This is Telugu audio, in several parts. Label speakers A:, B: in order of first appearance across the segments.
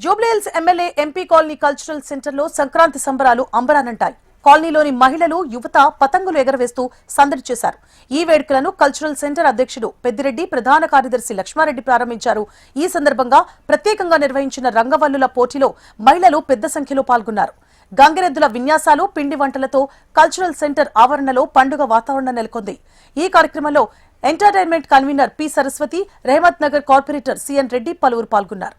A: Jubilee Hills MLA MP colony cultural centre లో సంక్రాంతి సంబరాలు అంబరానంటాయి. కాలనీలోని మహిళలు యువత పతంగులు ఎగరవేస్తూ సందడి చేశారు. ఈ వేడుకలను కల్చరల్ సెంటర్ అధ్యక్షుడు పెద్దిరెడ్డి, ప్రధాన కార్యదర్శి లక్ష్మారెడ్డి ప్రారంభించారు. ఈ సందర్భంగా ప్రత్యేకంగా నిర్వహించిన రంగవల్లుల పోటీలో మహిళలు పెద్ద సంఖ్యలో పాల్గొన్నారు. గంగిరెద్దుల విన్యాసాలు, పిండి వంటలతో కల్చరల్ సెంటర్ ఆవరణలో పండుగ వాతావరణం నెలకొంది. ఈ కార్యక్రమంలో entertainment convener P Saraswati, Rahmat Nagar corporator C N Reddy పలువురు పాల్గొన్నారు.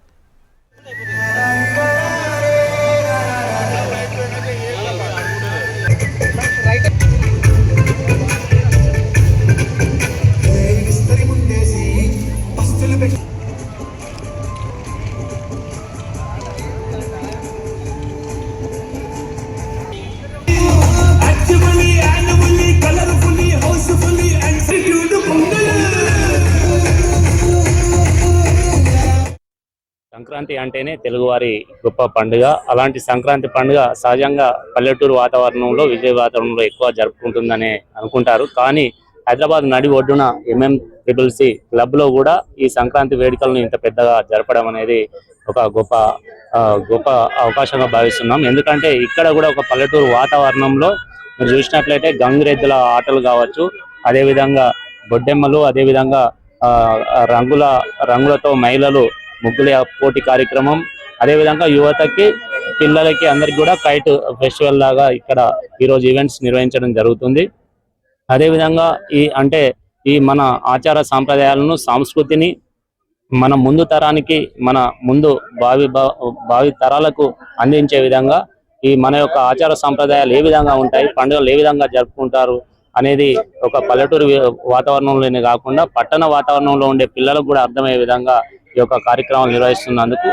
B: సంక్రాంతి అంటేనే తెలుగువారి గొప్ప పండుగ. అలాంటి సంక్రాంతి పండుగ సహజంగా పల్లెటూరు వాతావరణంలో, విజయ వాతావరణంలో ఎక్కువ జరుపుకుంటుందని అనుకుంటారు. కానీ హైదరాబాద్ నడి ఒడ్డున MMCCC క్లబ్ లో కూడా ఈ సంక్రాంతి వేడుకలను ఇంత పెద్దగా జరపడం అనేది ఒక గొప్ప అవకాశంగా భావిస్తున్నాం. ఎందుకంటే ఇక్కడ కూడా ఒక పల్లెటూరు వాతావరణంలో మీరు చూసినట్లయితే గంగిరెద్దుల ఆటలు కావచ్చు, అదేవిధంగా బొడ్డెమ్మలు, అదేవిధంగా రంగులతో మహిళలు ముగ్గుల పోటీ కార్యక్రమం, అదేవిధంగా యువతకి, పిల్లలకి అందరికి కూడా కైట్ ఫెస్టివల్ లాగా ఇక్కడ ఈరోజు ఈవెంట్స్ నిర్వహించడం జరుగుతుంది. అదేవిధంగా ఈ మన ఆచార సాంప్రదాయాలను, సంస్కృతిని మన ముందు తరానికి, మన ముందు భావి తరాలకు అందించే విధంగా ఈ మన యొక్క ఆచార సాంప్రదాయాలు ఏ విధంగా ఉంటాయి, పండుగలు ఏ విధంగా జరుపుకుంటారు అనేది ఒక పల్లెటూరు వాతావరణంలోనే కాకుండా పట్టణ వాతావరణంలో ఉండే పిల్లలకు కూడా అర్థమయ్యే విధంగా ఈ యొక్క కార్యక్రమాలు నిర్వహిస్తున్నందుకు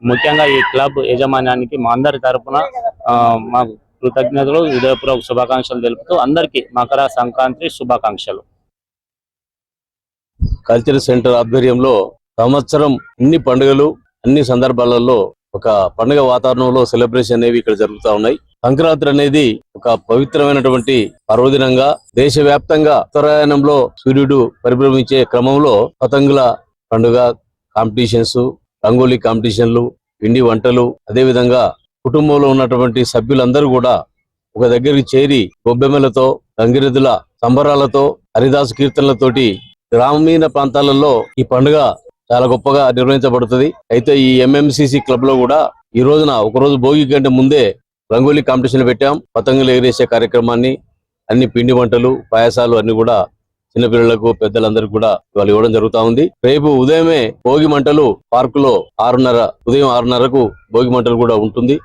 B: ముఖ్యంగా ఈ క్లబ్ యాజమాన్యానికి మా అందరి తరఫున మా కృతజ్ఞతలు, హృదయపూర్వక శుభాకాంక్షలు తెలుపుతూ అందరికీ మకర సంక్రాంతి శుభాకాంక్షలు.
C: కల్చరల్ సెంటర్ ఆధ్వర్యంలో సంవత్సరం అన్ని పండుగలు, అన్ని సందర్భాలలో ఒక పండుగ వాతావరణంలో సెలబ్రేషన్ అనేవి ఇక్కడ జరుగుతూ ఉన్నాయి. సంక్రాంతి అనేది ఒక పవిత్రమైనటువంటి పర్వదినంగా దేశవ్యాప్తంగా ఉత్తరాయణంలో సూర్యుడు పరిభ్రమించే క్రమంలో పతంగుల పండుగ కాంపిటీషన్స్, రంగోలీ కాంపిటీషన్లు, పిండి వంటలు, అదేవిధంగా కుటుంబంలో ఉన్నటువంటి సభ్యులందరూ కూడా ఒక దగ్గరికి చేరి గొబ్బెమ్మలతో, గంగిరెద్దుల సంబరాలతో, హరిదాసు కీర్తనలతోటి గ్రామీణ ప్రాంతాలలో ఈ పండుగ చాలా గొప్పగా నిర్వహించబడుతుంది. అయితే ఈ MMCCC క్లబ్ లో కూడా ఈ రోజున ఒకరోజు భోగి కంటే ముందే రంగోలీ కాంపిటీషన్ పెట్టాం. పతంగులు ఎగరేసే కార్యక్రమాన్ని, అన్ని పిండి వంటలు, పాయసాలు అన్ని కూడా చిన్నపిల్లలకు, పెద్దలందరికీ కూడా వాళ్ళు ఇవ్వడం జరుగుతా ఉంది. రేపు ఉదయమే భోగి మంటలు పార్కులో ఉదయం 6:30కు భోగి మంటలు కూడా ఉంటుంది.